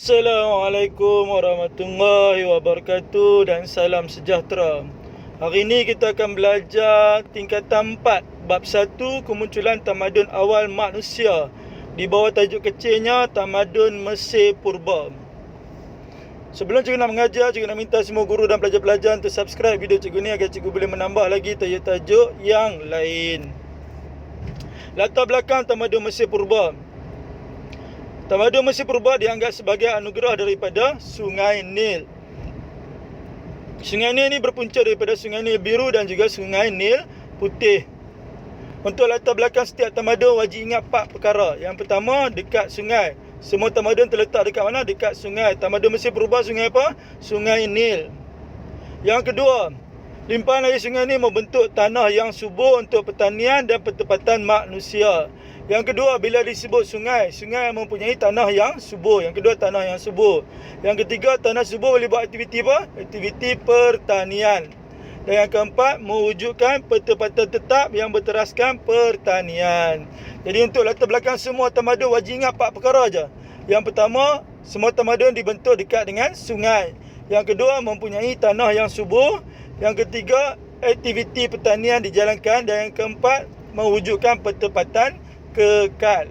Assalamualaikum warahmatullahi wabarakatuh dan salam sejahtera. Hari ini kita akan belajar tingkatan 4 bab 1 kemunculan tamadun awal manusia. Di bawah tajuk kecilnya Tamadun Mesir Purba. Sebelum cikgu nak mengajar, cikgu nak minta semua guru dan pelajar-pelajar untuk subscribe video cikgu ni agar cikgu boleh menambah lagi tajuk-tajuk yang lain. Latar belakang Tamadun Mesir Purba. Tamadun Mesir Purba dianggap sebagai anugerah daripada Sungai Nil. Sungai Nil ini berpunca daripada Sungai Nil Biru dan juga Sungai Nil Putih. Untuk latar belakang setiap tamadun wajib ingat 4 perkara. Yang pertama, dekat sungai. Semua tamadun terletak dekat mana? Dekat sungai. Tamadun Mesir Purba sungai apa? Sungai Nil. Yang kedua, limpahan air sungai ini membentuk tanah yang subur untuk pertanian dan pertempatan manusia. Yang kedua, bila disebut sungai, sungai mempunyai tanah yang subur. Yang kedua, tanah yang subur. Yang ketiga, tanah subur boleh buat aktiviti apa? Aktiviti pertanian. Dan yang keempat, mewujudkan pertempatan tetap yang berteraskan pertanian. Jadi untuk latar belakang semua tamadun wajib ingat 4 perkara aja. Yang pertama, semua tamadun dibentuk dekat dengan sungai. Yang kedua, mempunyai tanah yang subur. Yang ketiga, aktiviti pertanian dijalankan. Dan yang keempat, mewujudkan pertempatan kekal.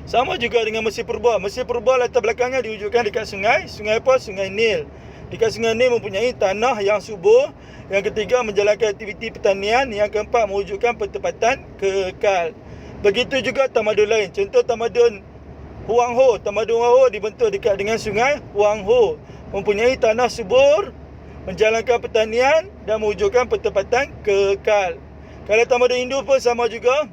Sama juga dengan Mesir Purba. Mesir Purba latar belakangnya diwujudkan dekat sungai. Sungai apa? Sungai Nil. Dekat sungai Nil mempunyai tanah yang subur. Yang ketiga, menjalankan aktiviti pertanian. Yang keempat, mewujudkan pertempatan kekal. Begitu juga tamadun lain. Contoh tamadun Huang Ho. Tamadun Huang Ho dibentuk dekat dengan sungai Huang Ho. Mempunyai tanah subur, menjalankan pertanian dan mewujudkan pertempatan kekal. Kalau tamadun Hindu pun sama juga.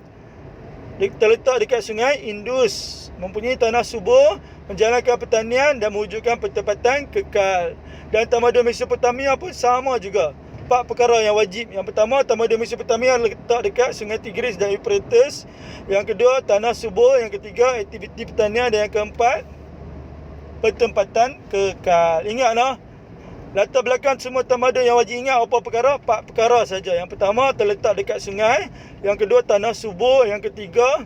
Terletak dekat sungai Indus, mempunyai tanah subur, menjalankan pertanian dan mewujudkan pertempatan kekal. Dan tamadun Mesopotamia pun sama juga. 4 perkara yang wajib. Yang pertama, tamadun Mesopotamia letak dekat sungai Tigris dan Euphrates. Yang kedua, tanah subur. Yang ketiga, aktiviti pertanian. Dan yang keempat, pertempatan kekal. Ingatlah, latar belakang semua tamadun yang wajib ingat apa perkara? 4 perkara saja. Yang pertama, terletak dekat sungai. Yang kedua, tanah subur. Yang ketiga,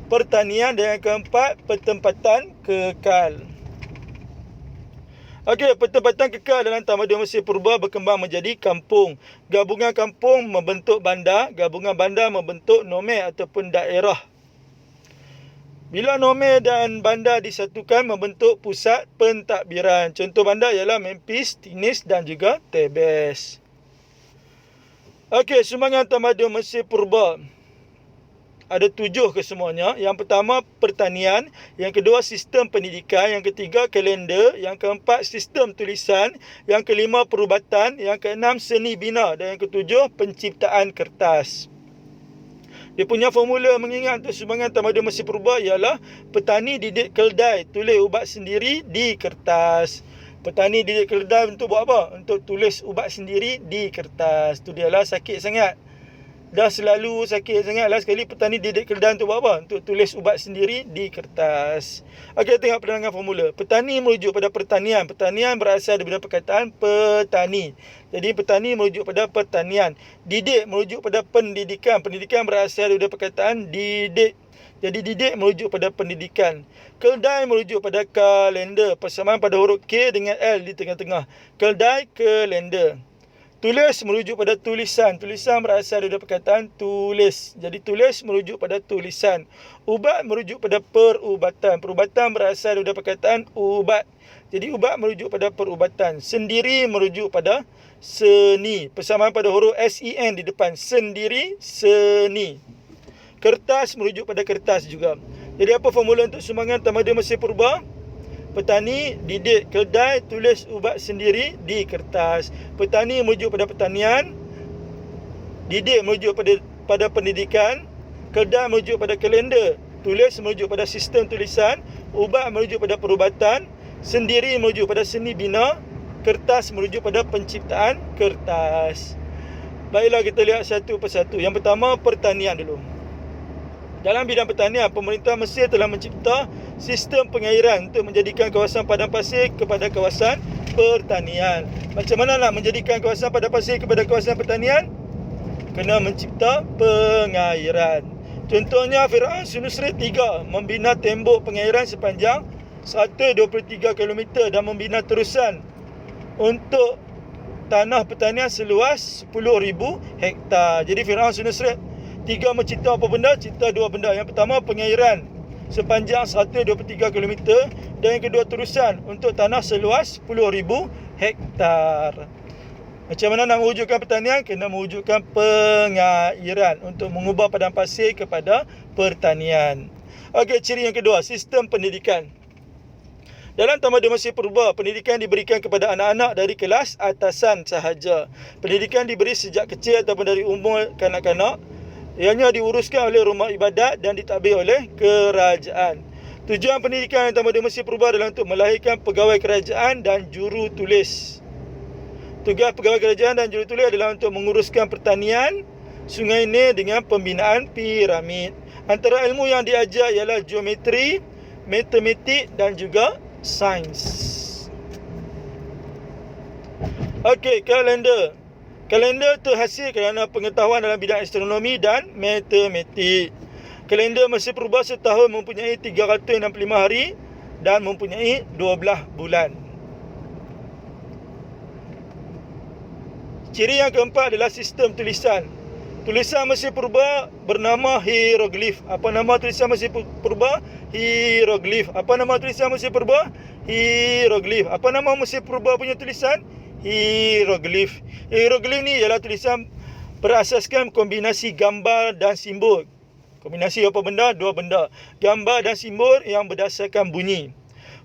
pertanian. Dan yang keempat, pertempatan kekal. Okey, pertempatan kekal dalam tamadun Mesir Purba berkembang menjadi kampung. Gabungan kampung membentuk bandar. Gabungan bandar membentuk nomed ataupun daerah. Bila nomed dan bandar disatukan membentuk pusat pentadbiran. Contoh bandar ialah Memphis, Tinis dan juga Tebes. Okey, sumbangan tamadun Mesir Purba. Ada 7 kesemuanya. Yang pertama, pertanian. Yang kedua, sistem pendidikan. Yang ketiga, kalender. Yang keempat, sistem tulisan. Yang kelima, perubatan. Yang keenam, seni bina. Dan yang ketujuh, penciptaan kertas. Dia punya formula mengingat untuk sumbangan tamadun Mesir Purba ialah petani didik keldai tulis ubat sendiri di kertas. Petani didik keldai untuk buat apa? Untuk tulis ubat sendiri di kertas. Tu dialah sakit sangat. Dah selalu sakit sangat lah, sekali petani didik keldai untuk buat apa? Untuk tulis ubat sendiri di kertas. Okey, tengok penerangan formula. Petani merujuk pada pertanian. Pertanian berasal daripada perkataan petani. Jadi petani merujuk pada pertanian. Didik merujuk pada pendidikan. Pendidikan berasal daripada perkataan didik. Jadi didik merujuk pada pendidikan. Keldai merujuk pada kalender. Persamaan pada huruf K dengan L di tengah-tengah. Keldai, kalender. Tulis merujuk pada tulisan. Tulisan berasal daripada perkataan tulis. Jadi tulis merujuk pada tulisan. Ubat merujuk pada perubatan. Perubatan berasal daripada perkataan ubat. Jadi ubat merujuk pada perubatan. Sendiri merujuk pada seni. Persamaan pada huruf SEN di depan. Sendiri, seni. Kertas merujuk pada kertas juga. Jadi apa formula untuk sumbangan tamadun Mesir Purba? Petani didik keldai tulis ubat sendiri di kertas. Petani merujuk pada pertanian. Didik merujuk pada pendidikan. Keldai merujuk pada kalender. Tulis merujuk pada sistem tulisan. Ubat merujuk pada perubatan. Sendiri merujuk pada seni bina. Kertas merujuk pada penciptaan kertas. Baiklah, kita lihat satu persatu. Yang pertama, pertanian dulu. Dalam bidang pertanian, pemerintah Mesir telah mencipta sistem pengairan untuk menjadikan kawasan padang pasir kepada kawasan pertanian. Macam mana nak menjadikan kawasan padang pasir kepada kawasan pertanian? Kena mencipta pengairan. Contohnya Firaun Sunusri III membina tembok pengairan sepanjang 123 km dan membina terusan untuk tanah pertanian seluas 10,000 hektar. Jadi Firaun Nusrat 3 mencipta apa benda? Cipta 2 benda. Yang pertama pengairan sepanjang 123 km dan yang kedua terusan untuk tanah seluas 10,000 hektar. Macam mana nak mewujudkan pertanian? Kena mewujudkan pengairan untuk mengubah padang pasir kepada pertanian. Okey, ciri yang kedua, sistem pendidikan. Dalam tamadun Mesir Purba, pendidikan diberikan kepada anak-anak dari kelas atasan sahaja. Pendidikan diberi sejak kecil ataupun dari umur kanak-kanak. Ianya diuruskan oleh rumah ibadat dan ditadbir oleh kerajaan. Tujuan pendidikan tamadun Mesir Purba adalah untuk melahirkan pegawai kerajaan dan juru tulis. Tugas pegawai kerajaan dan juru tulis adalah untuk menguruskan pertanian Sungai Nil dengan pembinaan piramid. Antara ilmu yang diajar ialah geometri, matematik dan juga sains. Okey, kalender. Kalender terhasil kerana pengetahuan dalam bidang astronomi dan matematik. Kalender Mesir Purba setahun mempunyai 365 hari dan mempunyai 12 bulan. Ciri yang keempat adalah sistem tulisan. Tulisan Mesir Purba bernama hieroglif. Apa nama tulisan Mesir Purba? Hieroglif. Apa nama tulisan Mesir Purba? Hieroglif. Apa nama Mesir Purba punya tulisan? Hieroglif. Hieroglif ni ialah tulisan berasaskan kombinasi gambar dan simbol. Kombinasi apa benda? Dua benda. Gambar dan simbol yang berdasarkan bunyi.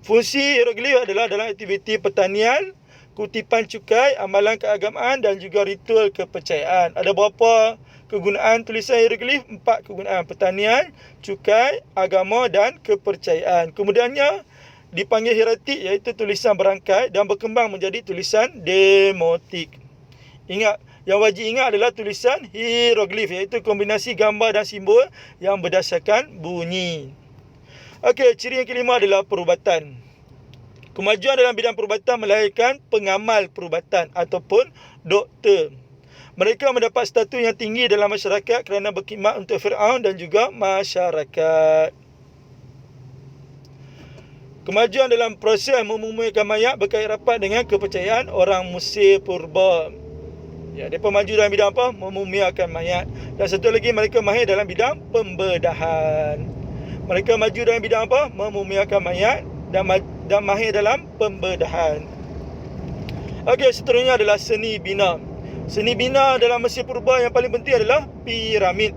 Fungsi hieroglif adalah dalam aktiviti pertanian, kutipan cukai, amalan keagamaan dan juga ritual kepercayaan. Ada berapa kegunaan tulisan hieroglif? 4 kegunaan: pertanian, cukai, agama dan kepercayaan. Kemudiannya dipanggil hieratik, iaitu tulisan berangkai dan berkembang menjadi tulisan demotik. Ingat, yang wajib ingat adalah tulisan hieroglif, iaitu kombinasi gambar dan simbol yang berdasarkan bunyi. Okey, ciri yang kelima adalah perubatan. Kemajuan dalam bidang perubatan melahirkan pengamal perubatan ataupun doktor. Mereka mendapat status yang tinggi dalam masyarakat kerana berkhidmat untuk Firaun dan juga masyarakat. Kemajuan dalam proses memumiakan mayat berkait rapat dengan kepercayaan orang Mesir Purba. Ya, mereka maju dalam bidang apa? Memumiakan mayat. Dan satu lagi, mereka mahir dalam bidang pembedahan. Mereka maju dalam bidang apa? Memumiakan mayat dan mahir dalam pembedahan. Okey, seterusnya adalah seni bina. Seni bina dalam Mesir Purba yang paling penting adalah piramid.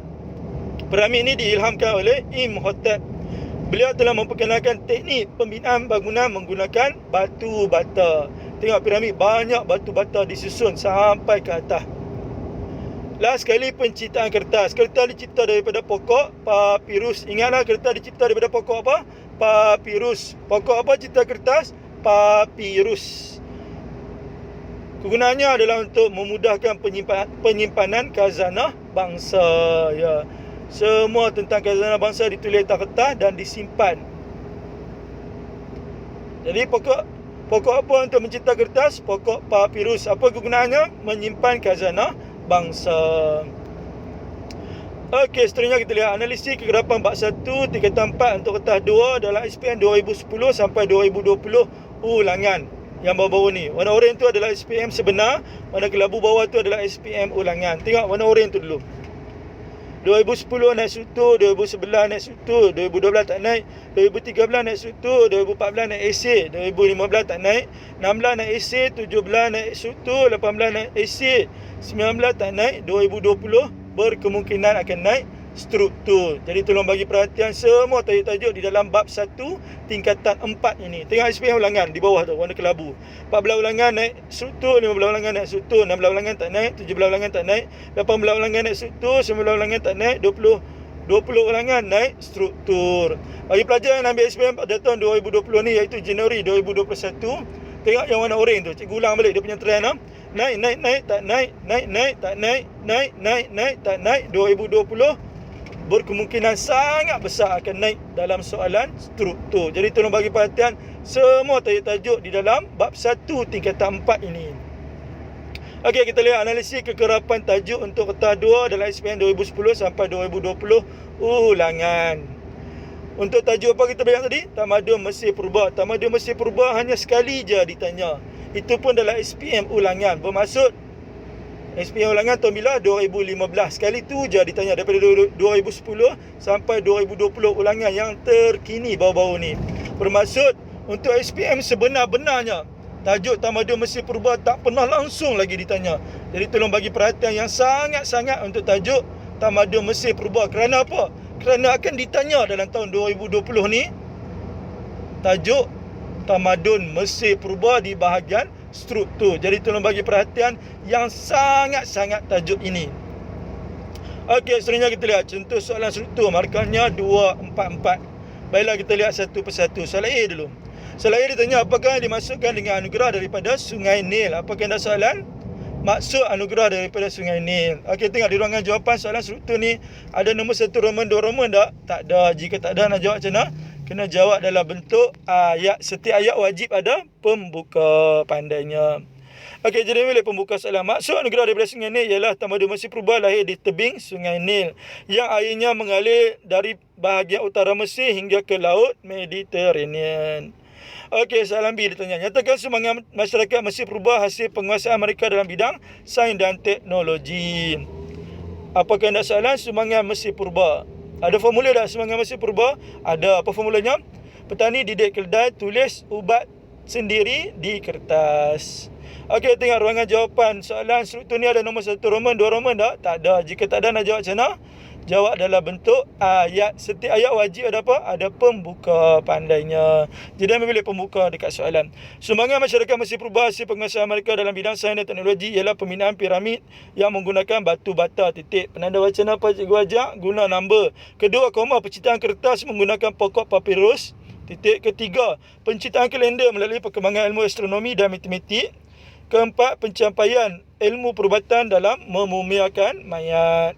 Piramid ini diilhamkan oleh Imhotep. Beliau telah memperkenalkan teknik pembinaan bangunan menggunakan batu bata. Tengok piramid, banyak batu bata disusun sampai ke atas. Last sekali, penciptaan kertas. Kertas dicipta daripada pokok papirus. Ingatlah, kertas dicipta daripada pokok apa? Papirus. Pokok apa cipta kertas? Papirus. Kegunaannya adalah untuk memudahkan penyimpanan khazanah bangsa. Ya. Semua tentang khazanah bangsa ditulis atas kertas dan disimpan. Jadi pokok apa untuk mencipta kertas? Pokok papirus. Apa kegunaannya? Menyimpan khazanah bangsa. Okey, seterusnya kita lihat analisis kegerapan bab 1 tingkatan 4 untuk kertas 2 dalam SPM 2010 sampai 2020 ulangan. Yang bawah-bawah ni, warna oranye tu adalah SPM sebenar, warna kelabu bawah tu adalah SPM ulangan. Tengok warna oranye tu dulu. 2010 naik struktur, 2011 naik struktur, 2012 tak naik, 2013 naik struktur, 2014 naik esei, 2015 tak naik, 16 naik esei, 17 naik struktur, 18 naik esei, 19 tak naik, 2020 berkemungkinan akan naik struktur. Jadi tolong bagi perhatian semua tajuk-tajuk di dalam bab 1 tingkatan 4 ini. Tengok SPM ulangan di bawah tu, warna kelabu. 14 ulangan naik struktur, 15 ulangan naik struktur, 16 ulangan tak naik, 17 ulangan tak naik, 18 ulangan naik struktur, 19 ulangan tak naik, 20 ulangan naik struktur. Bagi pelajar yang ambil SPM pada tahun 2020 ni, iaitu Januari 2021, tengok yang warna oranye tu. Cikgu ulang balik dia punya trend lah. Naik, tak naik, naik, tak naik, naik, tak naik. 2020 berkemungkinan sangat besar akan naik dalam soalan struktur. Jadi tolong bagi perhatian semua tajuk-tajuk di dalam bab 1 tingkatan 4 ini. Okey, kita lihat analisis kekerapan tajuk untuk kertas 2 dalam SPM 2010 sampai 2020 ulangan. Untuk tajuk apa kita bilang tadi? Tamadun Mesir Purba. Tamadun Mesir Purba hanya sekali je ditanya. Itu pun dalam SPM ulangan. Bermaksud SPM ulangan tahun bila? 2015. Sekali tu je ditanya daripada 2010 sampai 2020 ulangan yang terkini baru-baru ni. Bermaksud untuk SPM sebenar-benarnya tajuk Tamadun Mesir Purba tak pernah langsung lagi ditanya. Jadi tolong bagi perhatian yang sangat-sangat untuk tajuk Tamadun Mesir Purba. Kerana apa? Kerana akan ditanya dalam tahun 2020 ni tajuk Tamadun Mesir Purba di bahagian struktur. Jadi tolong bagi perhatian yang sangat-sangat tajuk ini. Okey, seterusnya kita lihat contoh soalan struktur. Markahnya 244. Baiklah kita lihat satu persatu. Soalan A dulu. Soalan A ditanya apakah yang dimasukkan dengan anugerah daripada Sungai Nil. Apakah anda soalan? Maksud anugerah daripada Sungai Nil. Okey, tengok di ruangan jawapan soalan struktur ni ada nombor 1 Roman 2 Roman tak? Tak ada. Jika tak ada nak jawab macam mana? Kena jawab dalam bentuk ayat. Setiap ayat wajib ada pembuka, pandainya. Okey, jadi milik pembuka soalan. Maksud anugerah daripada Sungai Nil ialah Tamadun Mesir Purba lahir di tebing Sungai Nil yang airnya mengalir dari bahagian utara Mesir hingga ke laut Mediterranean. Okey, soalan B ditanya. Nyatakan sumbangan masyarakat Mesir Purba hasil penguasaan mereka dalam bidang sains dan teknologi. Apakah anda soalan sumbangan Mesir Purba? Ada formula tak sumbangan Mesir Purba? Ada. Apa formulanya? Petani didik keldai tulis ubat sendiri di kertas. Okey, tengok ruangan jawapan soalan struktur ni ada nombor 1 Roman 2 Roman tak? Tak ada. Jika tak ada nak jawab macam mana? Jawab dalam bentuk ayat. Setiap ayat wajib ada apa? Ada pembuka, pandainya. Jadi ambil bilik pembuka dekat soalan. Sumbangan masyarakat Mesir Purba hasil penguasaan mereka dalam bidang sains dan teknologi ialah pembinaan piramid yang menggunakan batu bata, titik. Penanda bacaan apa cikgu ajak? Guna number. Kedua, koma, penciptaan kertas menggunakan pokok papirus. Titik. Ketiga, penciptaan kalender melalui perkembangan ilmu astronomi dan matematik. Keempat, pencapaian ilmu perubatan dalam memumiakan mayat.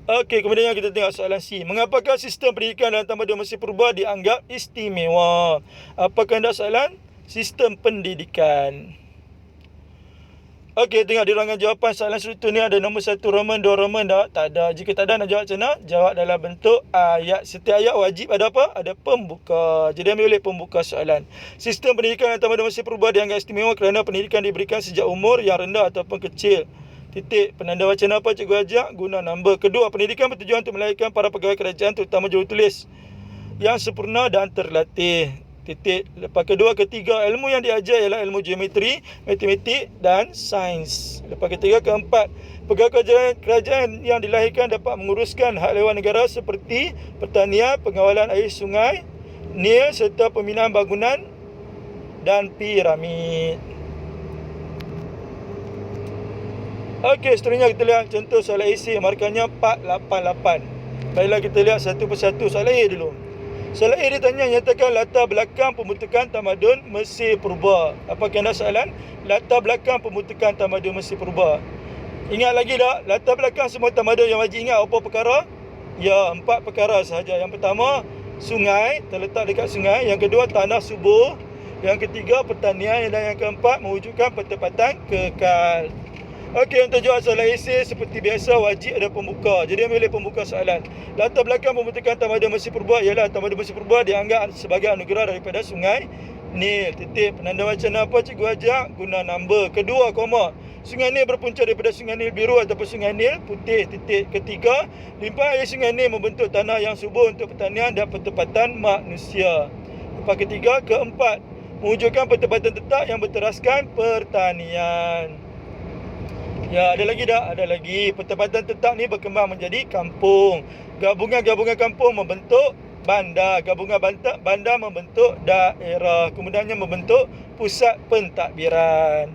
Okey, kemudian kita tengok soalan C. Mengapakah sistem pendidikan dalam Tamadun Mesir Purba dianggap istimewa? Apakah anda soalan? Sistem pendidikan. Okey, tengok di ruangan jawapan soalan struktur ni ada nombor 1 Roman 2 Roman tak? Tak ada. Jika tak ada nak jawab macam mana? Jawab dalam bentuk ayat. Setiap ayat wajib ada apa? Ada pembuka. Jadi ambil oleh pembuka soalan. Sistem pendidikan dalam Tamadun Mesir Purba dianggap istimewa kerana pendidikan diberikan sejak umur yang rendah ataupun kecil. Titik. Penanda bacaan apa cikgu ajak? Guna number. Kedua, pendidikan bertujuan untuk melahirkan para pegawai kerajaan terutama jurutulis yang sempurna dan terlatih. Titik. Lepas kedua, ketiga, ilmu yang diajar ialah ilmu geometri, matematik dan sains. Lepas ketiga, keempat, pegawai kerajaan yang dilahirkan dapat menguruskan hak lewat negara seperti pertanian, pengawalan air sungai Nil serta pembinaan bangunan dan piramid. Okey, seterusnya kita lihat contoh soalan AC. Markahnya 488. Baiklah kita lihat satu persatu. Soalan A dulu. Soalan A ditanya nyatakan latar belakang pembentukan Tamadun Mesir Purba. Apakah anda soalan? Latar belakang pembentukan Tamadun Mesir Purba. Ingat lagi tak? Latar belakang semua tamadun yang wajib ingat apa perkara? Ya, 4 perkara sahaja. Yang pertama, sungai, terletak dekat sungai. Yang kedua, tanah subur. Yang ketiga, pertanian. Dan yang keempat, mewujudkan pertempatan kekal. Okey, untuk jawab soalan esei seperti biasa wajib ada pembuka. Jadi ambil pembuka soalan. Latar belakang pembentukan Tamadun Mesir Purba ialah Tamadun Mesir Purba dianggap sebagai anugerah daripada Sungai Nil. Titik. Penanda bacaan apa cikgu ajak? Guna number. Kedua, koma. Sungai Nil berpunca daripada Sungai Nil Biru ataupun Sungai Nil Putih. Titik. Ketiga, limpahan air Sungai Nil membentuk tanah yang subur untuk pertanian dan pertempatan manusia. Lepas ketiga, keempat, mewujudkan pertempatan tetap yang berteraskan pertanian. Ya, ada lagi tak? Ada lagi. Pertempatan tetap ni berkembang menjadi kampung. Gabungan-gabungan kampung membentuk bandar. Gabungan bandar membentuk daerah. Kemudiannya membentuk pusat pentadbiran.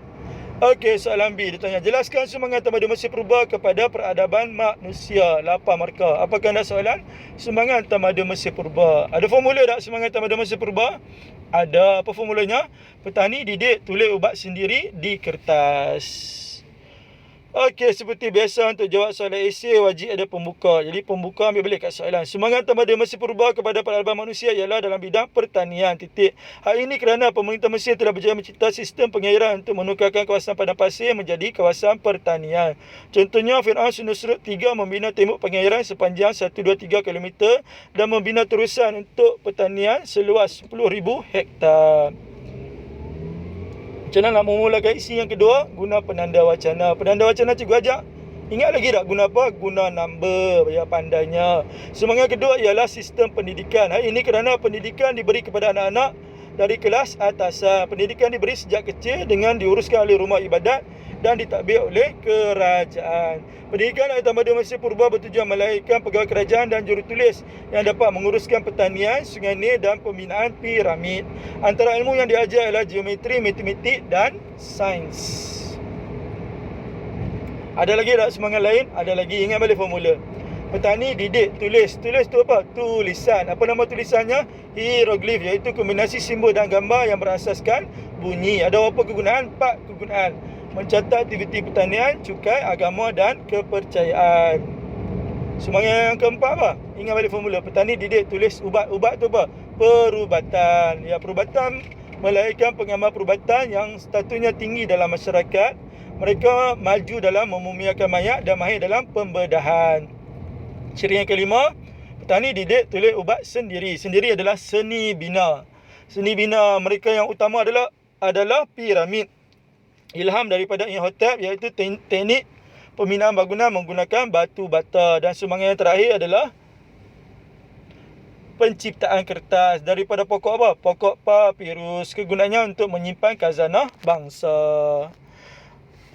Okey, soalan B ditanya. Jelaskan sumbangan Tamadun Mesir Purba kepada peradaban manusia. 8 markah. Apakah anda soalan? Sumbangan Tamadun Mesir Purba. Ada formula tak sumbangan Tamadun Mesir Purba? Ada. Apa formulanya? Petani didik tulis ubat sendiri di kertas. Okey, seperti biasa untuk jawab soalan esei wajib ada pembuka. Jadi pembuka ambil balik kat soalan. Semangat tamadun Mesir purba kepada peradaban manusia ialah dalam bidang pertanian. Titik. Hal ini kerana pemerintah Mesir telah berjaya mencipta sistem pengairan untuk menukarkan kawasan padang pasir menjadi kawasan pertanian. Contohnya, Fir'aun Sunusrut 3 membina tembok pengairan sepanjang 123 km dan membina terusan untuk pertanian seluas 10,000 hektar. Macam mana nak memulakan isi yang kedua? Guna penanda wacana. Penanda wacana cikgu ajak. Ingat lagi tak guna apa? Guna number. Ya, pandainya. Semangat kedua ialah sistem pendidikan. Hari ini kerana pendidikan diberi kepada anak-anak dari kelas atasan. Pendidikan diberi sejak kecil dengan diuruskan oleh rumah ibadat dan ditadbir oleh kerajaan. Pendidikan dan tamadun Mesir purba bertujuan melahirkan pegawai kerajaan dan jurutulis yang dapat menguruskan pertanian, sungai Nil dan pembinaan piramid. Antara ilmu yang diajar ialah geometri, matematik dan sains. Ada lagi tak semangat lain? Ada lagi, ingat balik formula. Petani didik tulis. Tulis tu apa? Tulisan. Apa nama tulisannya? Hieroglif, iaitu kombinasi simbol dan gambar yang berasaskan bunyi. Ada berapa kegunaan? 4 kegunaan. Mencatat aktiviti pertanian, cukai, agama dan kepercayaan. Semangat yang keempat apa? Ingat balik formula. Petani didik tulis ubat. Ubat tu apa? Perubatan. Ya, perubatan melahirkan pengamal perubatan yang statusnya tinggi dalam masyarakat. Mereka maju dalam memumiakan mayat dan mahir dalam pembedahan. Ciri yang kelima, petani didik tulis ubat sendiri. Sendiri adalah seni bina. Seni bina mereka yang utama adalah piramid. Ilham daripada Imhotep, iaitu teknik pembinaan bangunan menggunakan batu bata. Dan semangat yang terakhir adalah penciptaan kertas daripada pokok apa? Pokok papirus. Kegunaannya untuk menyimpan khazanah bangsa.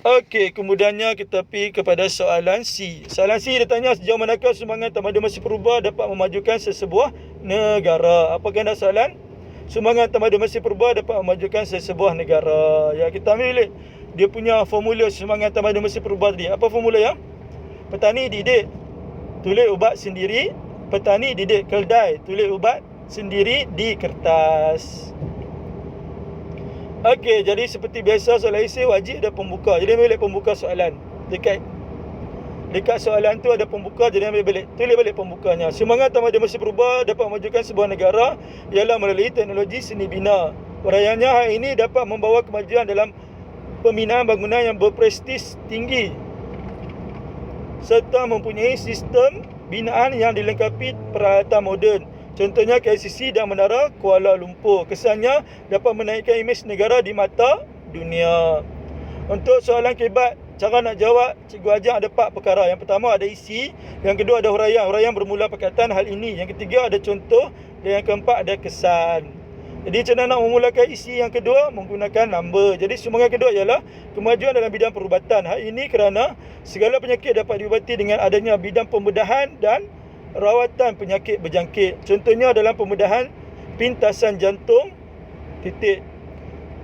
Okey, kemudiannya kita pergi kepada soalan C. Soalan C dia tanya, sejauh manakah semangat tamadun Mesir purba dapat memajukan sesebuah negara? Apa ganda soalan? Semangat tamadun Mesir purba dapat memajukan sesebuah negara. Ya, kita ambil balik dia punya formula semangat tamadun Mesir purba tadi. Apa formula ya? Petani didik tulis ubat sendiri. Petani didik keldai tulis ubat sendiri di kertas. Okey, jadi seperti biasa soalan esei wajib ada pembuka. Jadi ambil balik pembuka soalan. Dekat soalan tu ada pembuka, jadi ambil balik. Tulis balik pembukanya. Semangat tamadun Mesir purba dapat memajukan sebuah negara ialah melalui teknologi seni bina. Uraiannya hari ini dapat membawa kemajuan dalam pembinaan bangunan yang berprestis tinggi serta mempunyai sistem binaan yang dilengkapi peralatan moden. Contohnya KLCC dan Menara Kuala Lumpur. Kesannya dapat menaikkan imej negara di mata dunia. Untuk soalan kebat, cara nak jawab, cikgu ajar ada 4 perkara. Yang pertama ada isi, yang kedua ada huraian. Huraian bermula perkataan hal ini. Yang ketiga ada contoh dan yang keempat ada kesan. Jadi macam mana nak memulakan isi yang kedua? Menggunakan number. Jadi semangat kedua ialah kemajuan dalam bidang perubatan. Hal ini kerana segala penyakit dapat diubati dengan adanya bidang pembedahan dan rawatan penyakit berjangkit. Contohnya dalam pembedahan pintasan jantung, titik.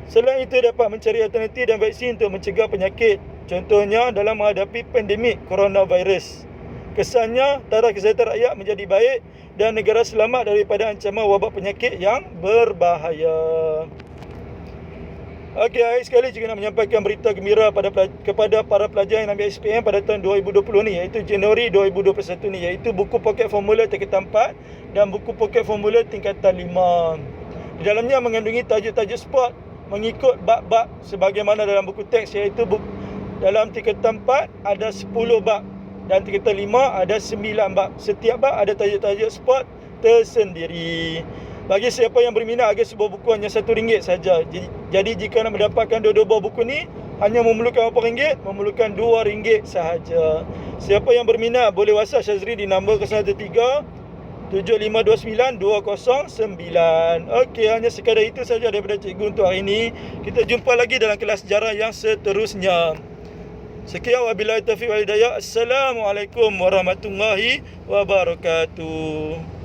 Selain itu dapat mencari alternatif dan vaksin untuk mencegah penyakit. Contohnya dalam menghadapi pandemik coronavirus. Kesannya taraf kesihatan rakyat menjadi baik dan negara selamat daripada ancaman wabak penyakit yang berbahaya. Okey, akhir sekali cikgu nak menyampaikan berita gembira kepada para pelajar yang ambil SPM pada tahun 2020 ni, iaitu Januari 2021 ni, iaitu buku poket formula tingkatan 4 dan buku poket formula tingkatan 5. Di dalamnya mengandungi tajuk-tajuk sport mengikut bab-bab sebagaimana dalam buku teks, iaitu dalam tingkatan 4 ada 10 bab dan tingkatan 5 ada 9 bab. Setiap bab ada tajuk-tajuk sport tersendiri. Bagi siapa yang berminat, harga sebuah buku hanya RM1 saja. Jadi jika nak mendapatkan dua-dua buah buku ni, hanya memerlukan RM8, memerlukan RM2 sahaja. Siapa yang berminat boleh WhatsApp Syazri di nombor 013 7529 209. Okey, hanya sekadar itu saja daripada cikgu untuk hari ini. Kita jumpa lagi dalam kelas sejarah yang seterusnya. Sekian, wabillahi taufiq wal hidayah. Assalamualaikum warahmatullahi wabarakatuh.